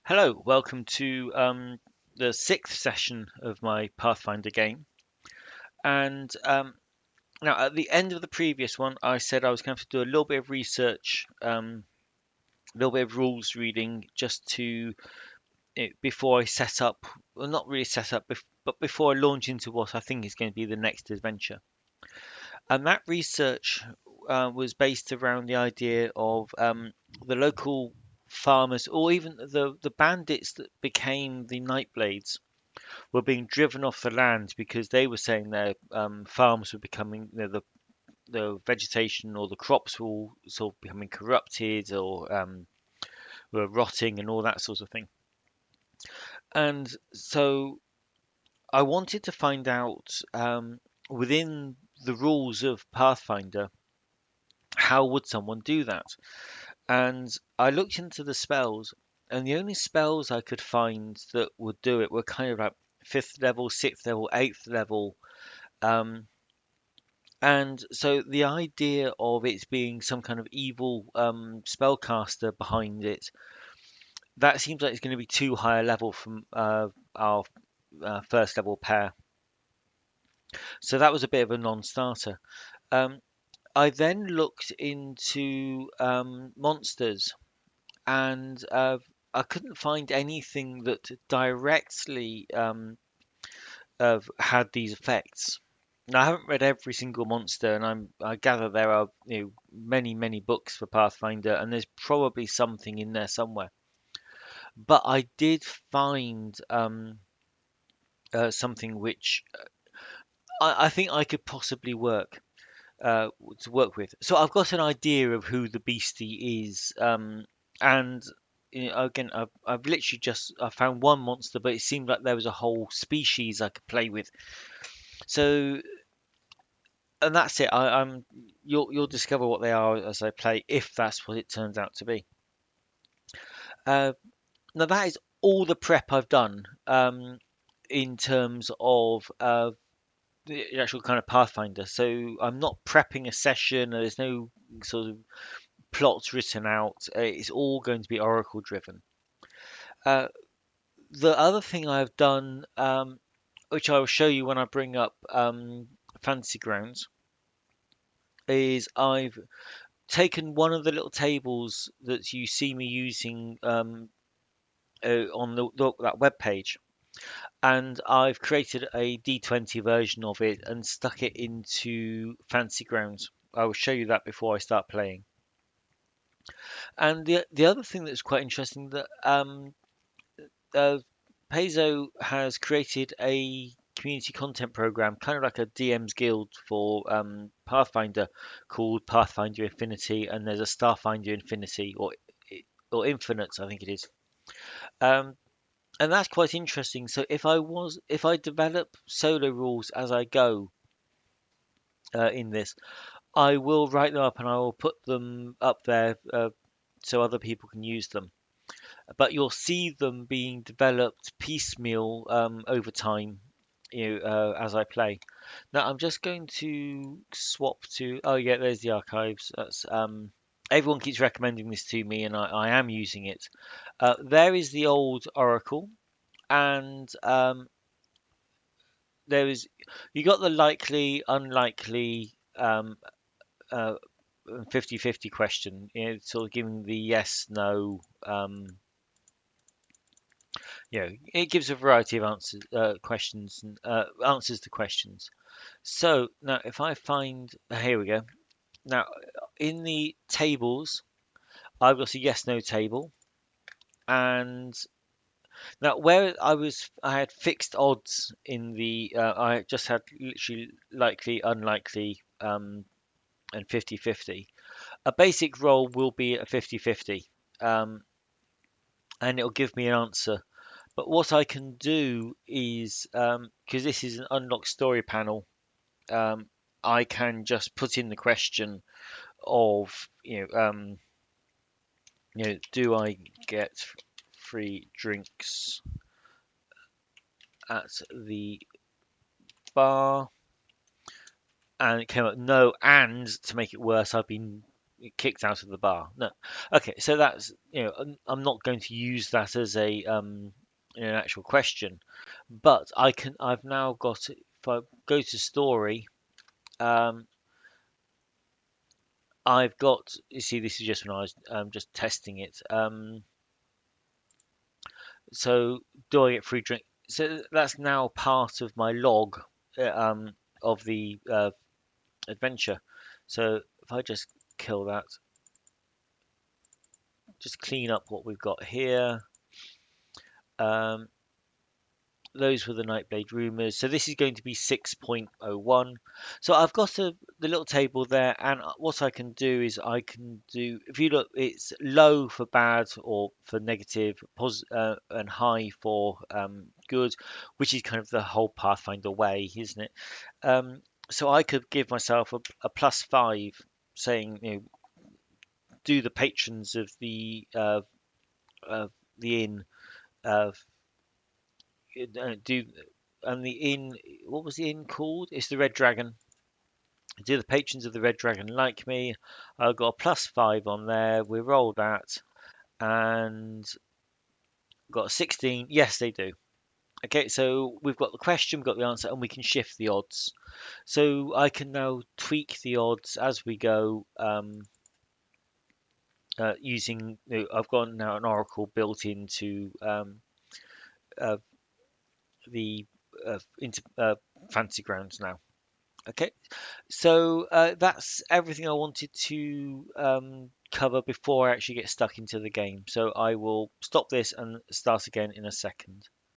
Hello, welcome to the sixth session of my Pathfinder game. And now, at the end of the previous one, I said I was going to have to do a little bit of research, a little bit of rules reading, just to before I set up, well, not really set up, but before I launch into what I think is going to be the next adventure. And that research was based around the idea of the local farmers, or even the bandits that became the Nightblades were being driven off the land because they were saying their farms were becoming, the vegetation or the crops were all sort of becoming corrupted or were rotting and all that sort of thing. And so I wanted to find out within the rules of Pathfinder, how would someone do that? And I looked into the spells, and the only spells I could find that would do it were kind of like fifth level, sixth level, eighth level. Um, And so the idea of it being some kind of evil spellcaster behind it, that seems like it's going to be too high a level from our first level pair. So that was a bit of a non-starter. Um, I then looked into monsters, and I couldn't find anything that directly had these effects. Now, I haven't read every single monster, and I gather there are many books for Pathfinder, and there's probably something in there somewhere. But I did find something which I think I could possibly uh, work with. So I've got an idea of who the beastie is, and again, I've literally just I found one monster, but it seemed like there was a whole species I could play with. So and that's it. You'll discover what they are as I play, if that's what it turns out to be. Uh, Now that is all the prep I've done in terms of the actual kind of Pathfinder. So I'm not prepping a session. There's no sort of plots written out. It's all going to be Oracle driven. Uh, the other thing I've done, which I will show you when I bring up Fantasy Grounds, is I've taken one of the little tables that you see me using on that web page, and I've created a D20 version of it and stuck it into Fancy Grounds. I will show you that before I start playing. And the other thing that's quite interesting that uh, Paizo has created a community content program, kind of like a DM's Guild for Pathfinder, called Pathfinder Infinity, and there's a Starfinder Infinity or Infinite, I think it is. Um, and that's quite interesting. So if I develop solo rules as I go in this, I will write them up and I will put them up there so other people can use them. But you'll see them being developed piecemeal over time, as I play. Now I'm just going to swap to. Oh yeah, there's the archives. That's everyone keeps recommending this to me, and I am using it. There is the old Oracle, and there is you got the likely, unlikely, uh, 50-50 question. Sort of giving the yes, no. It gives a variety of answers, questions, and answers to questions. So now, if I find, here we go. Now, in the tables, I've got a yes, no table, and now where I had fixed odds in the, I just had literally likely, unlikely, and 50-50. A basic roll will be a 50-50, um, and it'll give me an answer. But what I can do is, because this is an unlocked story panel, I can just put in the question of, do I get free drinks at the bar? And it came up no, and to make it worse, I've been kicked out of the bar. No. Okay, so that's, I'm not going to use that as an actual question, but I've now got, if I go to story, um, I've got, you see, this is just when I was just testing it. So do I get free drink? So that's now part of my log of the adventure. So if I just kill that, just clean up what we've got here. Um, those were the Nightblade rumors. So this is going to be 6.01. So I've got the little table there, and what I can do is I can do, if you look, it's low for bad or for negative, and high for good, which is kind of the whole Pathfinder way, isn't it? Um, so I could give myself a +5, saying, do the patrons of the inn uh, do and the inn, what was the inn called? It's the Red Dragon. Do the patrons of the Red Dragon like me? I've got a +5 on there. We roll that and got a 16. Yes, they do. Okay, so we've got the question, we've got the answer, and we can shift the odds. So I can now tweak the odds as we go, using. I've got now an oracle built into uh, the into Fantasy Grounds now. Okay, so that's everything I wanted to cover before I actually get stuck into the game. So I will stop this and start again in a second.